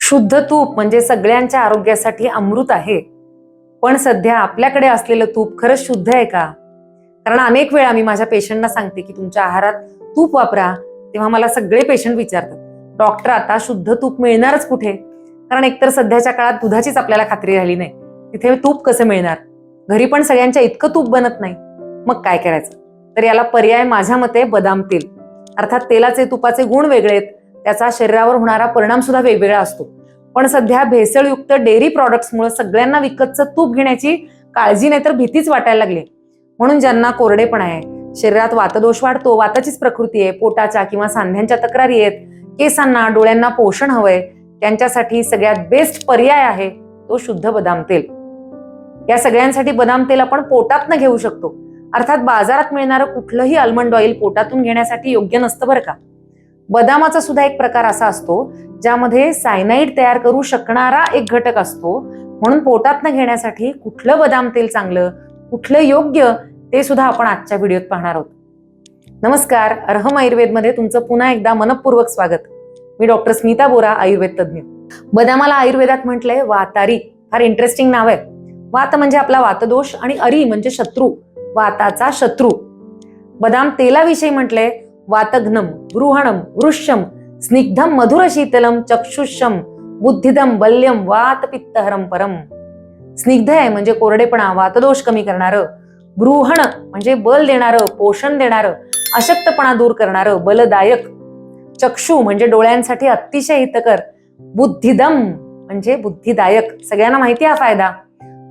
शुद्ध तूप म्हणजे सगळ्यांच्या आरोग्यासाठी अमृत आहे. पण सध्या आपल्याकडे असलेलं तूप खरंच शुद्ध आहे का? कारण अनेक वेळा मी माझ्या पेशंटना सांगते की तुमच्या आहारात तूप वापरा, तेव्हा मला सगळे पेशंट विचारतात, डॉक्टर आता शुद्ध तूप मिळणारच कुठे? कारण एकतर सध्याच्या काळात दुधाचीच आपल्याला खात्री राहिली नाही, तिथे तूप कसं मिळणार? घरी पण सगळ्यांच्या इतकं तूप बनत नाही, मग काय करायचं? तर याला पर्याय माझ्या मते बदाम तेल. अर्थात तेलाचे तुपाचे गुण वेगळे आहेत, त्याचा शरीरावर होणारा परिणाम सुद्धा वेगवेगळा असतो. पण सध्या भेसळयुक्त डेअरी प्रॉडक्ट्समुळे सगळ्यांना विकतचं तूप घेण्याची काळजी नाही तर भीतीच वाटायला लागली. म्हणून ज्यांना कोरडेपणा आहे, शरीरात वातदोष वाढतो, वाताचीच प्रकृती आहे, पोटाच्या किंवा सांध्यांच्या तक्रारी आहेत, केसांना डोळ्यांना पोषण हवंय, त्यांच्यासाठी सगळ्यात बेस्ट पर्याय आहे तो शुद्ध बदाम तेल. या सगळ्यांसाठी बदाम तेल आपण पोटातनं घेऊ शकतो. अर्थात बाजारात मिळणारं कुठलंही आल्मंड ऑइल पोटातून घेण्यासाठी योग्य नसतं बरं का. बदामाचा सुद्धा एक प्रकार असा असतो ज्यामध्ये सायनाइड तयार करू शकणारा एक घटक असतो. म्हणून पोटातनं घेण्यासाठी कुठलं बदाम तेल चांगलं, कुठलं योग्य, ते सुद्धा आपण आजच्या व्हिडिओत पाहणार आहोत. नमस्कार, अर्हम आयुर्वेदमध्ये तुमचं पुन्हा एकदा मनपूर्वक स्वागत. मी डॉक्टर स्मिता बोरा, आयुर्वेद तज्ज्ञ. बदामाला आयुर्वेदात म्हटलंय वातारी. फार इंटरेस्टिंग नाव आहे. वात म्हणजे आपला वातदोष आणि अरी म्हणजे शत्रू, वाताचा शत्रू. बदाम तेलाविषयी म्हटलंय वातघ्नम, गृहणम, वृष्यम, स्निग्धम, मधुर शीतलम, चक्षुषम, बुद्धिदम, बल्यम, वात पित्तहरम परम. स्निग्ध आहे म्हणजे कोरडेपणा, वातदोष कमी करणारं. गृहण म्हणजे बल देणारं, पोषण देणारं, अशक्तपणा दूर करणारं, बलदायक. चक्षु म्हणजे डोळ्यांसाठी अतिशय हितकर. बुद्धिदम म्हणजे बुद्धिदायक. सगळ्यांना माहिती हा फायदा,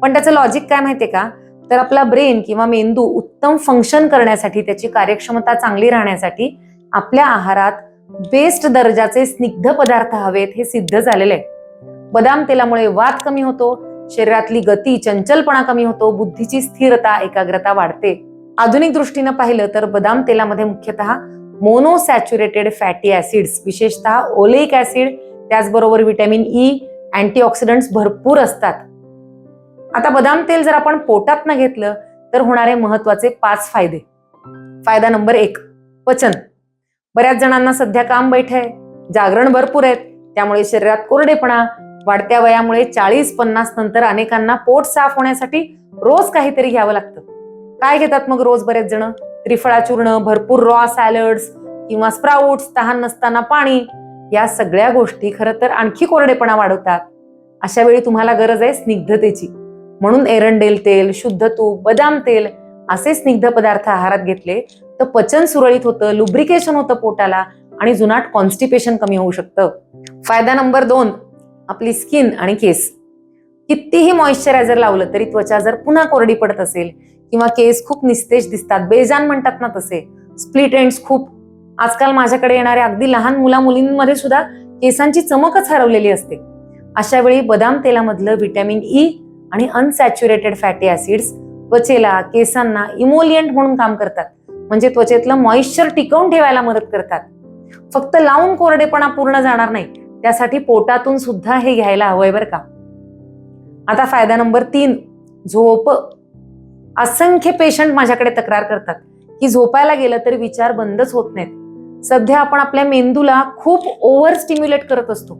पण त्याचं लॉजिक काय माहितीये का? तर आपला ब्रेन किंवा मेंदू उत्तम फंक्शन करण्यासाठी, त्याची कार्यक्षमता चांगली राहण्यासाठी आपल्या आहारात बेस्ट दर्जाचे स्निग्ध पदार्थ हवेत, हे सिद्ध झालेले आहे. बदाम तेलामुळे वात कमी होतो, शरीरातली गती, चंचलपणा कमी होतो, बुद्धीची स्थिरता, एकाग्रता वाढते. आधुनिक दृष्टीनं पाहिलं तर बदाम तेलामध्ये मुख्यतः मोनोसॅच्युरेटेड फॅटी ऍसिड्स, विशेषतः ओलेइक ऍसिड, त्याचबरोबर व्हिटॅमिन ई, अँटीऑक्सिडंट्स भरपूर असतात. आता बदाम तेल जर आपण पोटातनं घेतलं तर होणारे महत्वाचे 5 फायदे. फायदा नंबर 1, पचन. बऱ्याच जणांना सध्या काम बैठे आहे, जागरण भरपूर आहेत, त्यामुळे शरीरात कोरडेपणा, वाढत्या वयामुळे 40-50 नंतर अनेकांना पोट साफ होण्यासाठी रोज काहीतरी घ्यावं लागतं. काय घेतात मग रोज बरेच जण? त्रिफळा चूर्ण, भरपूर रॉ सॅलड्स किंवा स्प्राउट्स, तहान नसताना पाणी. या सगळ्या गोष्टी खरं तर आणखी कोरडेपणा वाढवतात. अशा वेळी तुम्हाला गरज आहे स्निग्धतेची. म्हणून एरंडेल तेल, शुद्ध तूप, बदाम तेल असे स्निग्ध पदार्थ आहारात घेतले तर पचन सुरळीत होतं, लुब्रिकेशन होतं पोटाला आणि जुनाट कॉन्स्टिपेशन कमी होऊ शकतं. फायदा नंबर 2, आपली स्किन आणि केस. कितीही मॉइश्चरायझर लावलं तरी त्वचा जर पुन्हा कोरडी पडत असेल किंवा केस खूप निस्तेज दिसतात, बेजान म्हणतात ना तसे, स्प्लिट एंड्स खूप. आजकाल माझ्याकडे येणाऱ्या अगदी लहान मुलींमध्ये सुद्धा केसांची चमकच हरवलेली असते. अशा वेळी बदाम तेलामधलं व्हिटॅमिन ई आणि अनसॅच्युरेटेड फॅटी ऍसिड्स त्वचेला, केसांना इमोलियंट म्हणून काम करतात, म्हणजे त्वचेतलं मॉइश्चर टिकवून ठेवायला मदत करतात. फक्त लावून कोरडेपणा पूर्ण जाणार नाही, त्यासाठी पोटातून सुद्धा हे घ्यायला हवंय बरं का. आता फायदा नंबर 3, झोप. असंख्य पेशंट माझ्याकडे तक्रार करतात की झोपायला गेलं तरी विचार बंदच होत नाहीत. सध्या आपण आपल्या मेंदूला खूप ओव्हर स्टिम्युलेट करत असतो,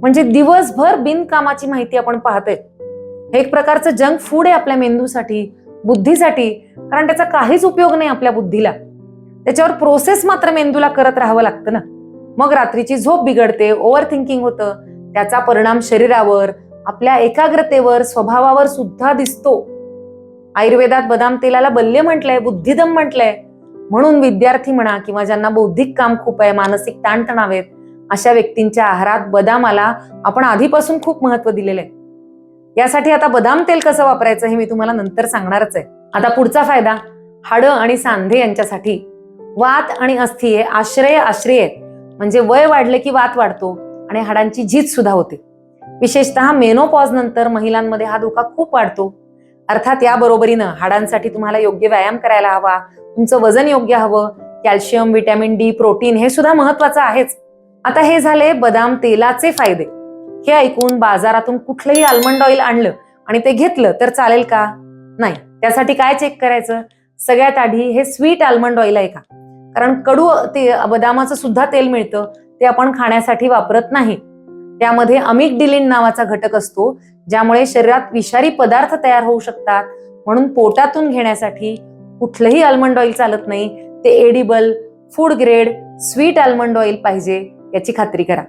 म्हणजे दिवसभर बिनकामाची माहिती आपण पाहतोय. हे एक प्रकारचं जंक फूड आहे आपल्या मेंदूसाठी, बुद्धीसाठी, कारण त्याचा काहीच उपयोग नाही आपल्या बुद्धीला. त्याच्यावर प्रोसेस मात्र मेंदूला करत राहावं लागतं ना. मग रात्रीची झोप बिघडते, ओव्हर थिंकिंग होतं, त्याचा परिणाम शरीरावर, आपल्या एकाग्रतेवर, स्वभावावर सुद्धा दिसतो. आयुर्वेदात बदाम तेलाला बल्य म्हटलंय, बुद्धिदम म्हटलंय. म्हणून विद्यार्थी म्हणा किंवा ज्यांना बौद्धिक काम खूप आहे, मानसिक ताणतणाव आहेत, अशा व्यक्तींच्या आहारात बदामाला आपण आधीपासून खूप महत्व दिलेलं आहे. यासाठी आता बदाम तेल कसं वापरायचं हे मी तुम्हाला नंतर सांगणारच आहे. आता पुढचा फायदा, हाडं आणि सांधे यांच्यासाठी. वात आणि अस्थी हे आश्रय आहेत, म्हणजे वय वाढले की वात वाढतो आणि हाडांची झीज सुद्धा होते. विशेषतः मेनोपॉज नंतर महिलांमध्ये हा धोका खूप वाढतो. अर्थात या बरोबरीनं हाडांसाठी तुम्हाला योग्य व्यायाम करायला हवा, तुमचं वजन योग्य हवं, कॅल्शियम, व्हिटॅमिन डी, प्रोटीन हे सुद्धा महत्वाचं आहेच. आता हे झाले बदाम तेलाचे फायदे. हे ऐकून बाजारातून कुठलंही आल्मंड ऑइल आणलं आणि ते घेतलं तर चालेल का? नाही. त्यासाठी काय चेक करायचं? सगळ्यात आधी हे स्वीट आल्मंड ऑइल आहे का? कारण कडू ते बदामाचं सुद्धा तेल मिळतं, ते आपण खाण्यासाठी वापरत नाही. त्यामध्ये अमिगडिलिन नावाचा घटक असतो, ज्यामुळे शरीरात विषारी पदार्थ तयार होऊ शकतात. म्हणून पोटातून घेण्यासाठी कुठलंही आल्मंड ऑइल चालत नाही. ते edible, food grade, sweet almond oil पाहिजे याची खात्री करा.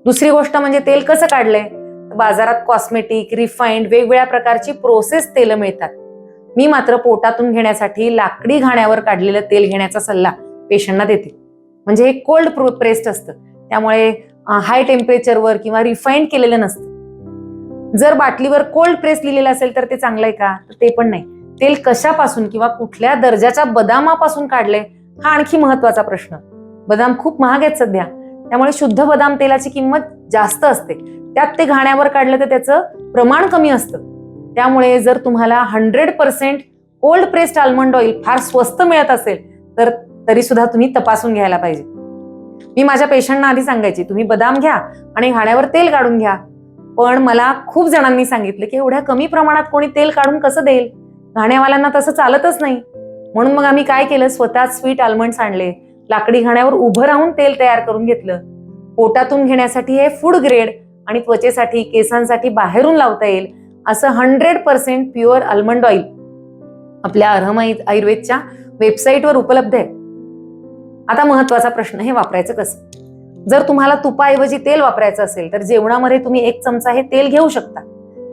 दुसरी गोष्ट म्हणजे तेल कसं काढलंय. बाजारात कॉस्मेटिक, रिफाईंड, वेगवेगळ्या प्रकारची प्रोसेस तेल मिळतात. मी मात्र पोटातून घेण्यासाठी लाकडी घाण्यावर काढलेलं तेल घेण्याचा सल्ला पेशंटना देते. म्हणजे हे कोल्ड प्रेस्ड असतं, त्यामुळे हाय टेम्परेचरवर किंवा रिफाईंड केलेलं नसतं. जर बाटलीवर कोल्ड प्रेस लिहिलेलं असेल तर ते चांगलं आहे का, तर ते पण नाही. तेल कशापासून किंवा कुठल्या दर्जाच्या बदामापासून काढले हा आणखी महत्वाचा प्रश्न. बदाम खूप महाग आहेत सध्या, त्यामुळे शुद्ध बदाम तेलाची किंमत जास्त असते. त्यात ते घाण्यावर काढलं तर त्याचं प्रमाण कमी असतं. त्यामुळे जर तुम्हाला 100% कोल्ड प्रेस्ड आल्मंड ऑइल फार स्वस्त मिळत असेल तर तरी सुद्धा तुम्ही तपासून घ्यायला पाहिजे. मी माझ्या पेशंटना आधी सांगायची, तुम्ही बदाम घ्या आणि घाण्यावर तेल काढून घ्या. पण मला खूप जणांनी सांगितलं की एवढ्या कमी प्रमाणात कोणी तेल काढून कसं देईल, घाण्यावाल्यांना तसं चालतच नाही. म्हणून मग आम्ही काय केलं, स्वतः स्वीट आल्मंड्स आणले, लाकडी घाण्यावर उभं राहून तेल तयार करून घेतलं. पोटातून घेण्यासाठी हे फूड ग्रेड आणि त्वचेसाठी, केसांसाठी बाहेरून लावता येईल असं 100% प्युअर आल्मंड ऑइल आपल्या अरहम आयुर्वेदच्या वेबसाईटवर उपलब्ध आहे. आता महत्वाचा प्रश्न, हे वापरायचं कसं. जर तुम्हाला तुपाऐवजी तेल वापरायचं असेल तर जेवणामध्ये तुम्ही 1 चमचा हे तेल घेऊ शकता,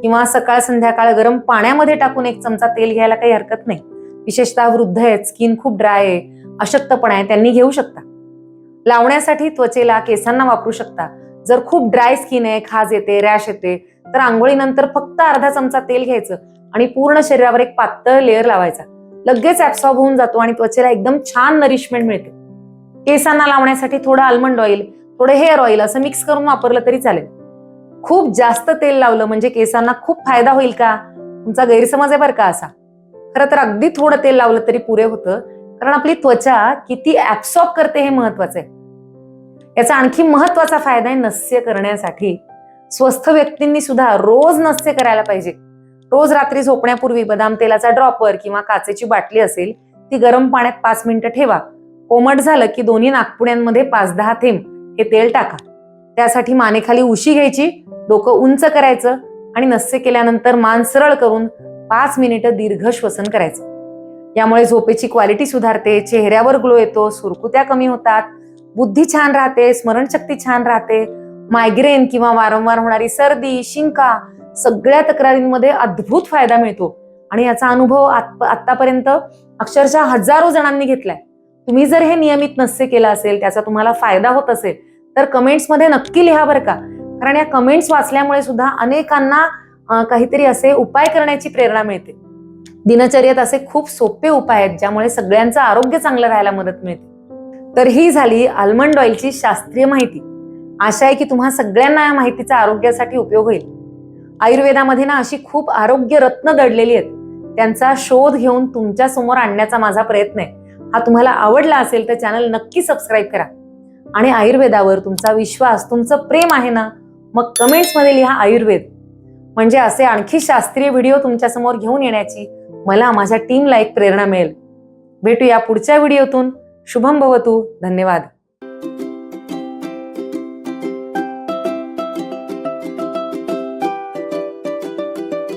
किंवा सकाळ संध्याकाळ गरम पाण्यामध्ये टाकून 1 चमचा तेल घ्यायला काही हरकत नाही. विशेषतः वृद्ध आहेत, स्किन खूप ड्राय आहे, अशक्तपणा आहे, त्यांनी घेऊ शकता. लावण्यासाठी त्वचेला, केसांना वापरू शकता. जर खूप ड्राय स्किन आहे, खाज येते, रॅश येते, तर आंघोळीनंतर फक्त अर्धा चमचा तेल घ्यायचं आणि पूर्ण शरीरावर एक पातळ लेअर लावायचा. लगेच ऍब्सॉर्ब होऊन जातो आणि त्वचेला एकदम छान नरिशमेंट मिळते. केसांना लावण्यासाठी थोडं आल्मंड ऑइल, थोडं हेअर ऑइल असं मिक्स करून वापरलं तरी चालेल. खूप जास्त तेल लावलं म्हणजे केसांना खूप फायदा होईल का, तुमचा गैरसमज आहे बरं का असा. खरं तर अगदी थोडं तेल लावलं तरी पुरे होतं, कारण आपली त्वचा किती ऍब्सॉर्ब करते हे महत्वाचं आहे. याचा आणखी महत्वाचा फायदा आहे नस्य करण्यासाठी. स्वस्थ व्यक्तींनी सुद्धा रोज नस्य करायला पाहिजे. रोज रात्री झोपण्यापूर्वी बदाम तेलाचा ड्रॉपर किंवा काचेची बाटली असेल ती गरम पाण्यात 5 मिनिटं ठेवा. कोमट झालं की दोन्ही नाकपुड्यांमध्ये 5-10 थेंब हे तेल टाका. त्यासाठी मानेखाली उशी घ्यायची, डोकं उंच करायचं आणि नस्य केल्यानंतर मान सरळ करून 5 मिनिटं दीर्घ श्वसन करायचं. यामुळे झोपेची क्वालिटी सुधारते, चेहऱ्यावर ग्लो येतो, सुरकुत्या कमी होतात, बुद्धी छान राहते, स्मरणशक्ती छान राहते. मायग्रेन किंवा वारंवार होणारी सर्दी, शिंका सगळ्या तक्रारींमध्ये अद्भुत फायदा मिळतो आणि याचा अनुभव आतापर्यंत अक्षरशः हजारो जणांनी घेतलाय. तुम्ही जर हे नियमित नस्य केलं असेल, त्याचा तुम्हाला फायदा होत असेल तर कमेंट्समध्ये नक्की लिहा बरं का. कारण या कमेंट्स वाचल्यामुळे सुद्धा अनेकांना काहीतरी असे उपाय करण्याची प्रेरणा मिळते. दिनचर्येत असे खूप सोपे उपाय आहेत ज्यामुळे सगळ्यांचं आरोग्य चांगलं राहायला मदत मिळते. तर ही झाली आल्मंड ऑइलची शास्त्रीय माहिती. आशा आहे की तुम्हा सगळ्यांना या माहितीचा आरोग्यासाठी उपयोग होईल. आयुर्वेदामध्ये ना अशी खूप आरोग्य रत्न दडलेली आहेत, त्यांचा शोध घेऊन तुमच्या समोर आणण्याचा माझा प्रयत्न आहे. हा तुम्हाला आवडला असेल तर चॅनल नक्की सबस्क्राईब करा. आणि आयुर्वेदावर तुमचा विश्वास, तुमचं प्रेम आहे ना, मग कमेंट्समध्ये लिहा आयुर्वेद. म्हणजे असे आणखी शास्त्रीय व्हिडिओ तुमच्या समोर घेऊन येण्याची मला, माझ्या टीमला एक प्रेरणा मिळेल. भेटूया पुढच्या व्हिडिओतून. शुभम भवतु. धन्यवाद.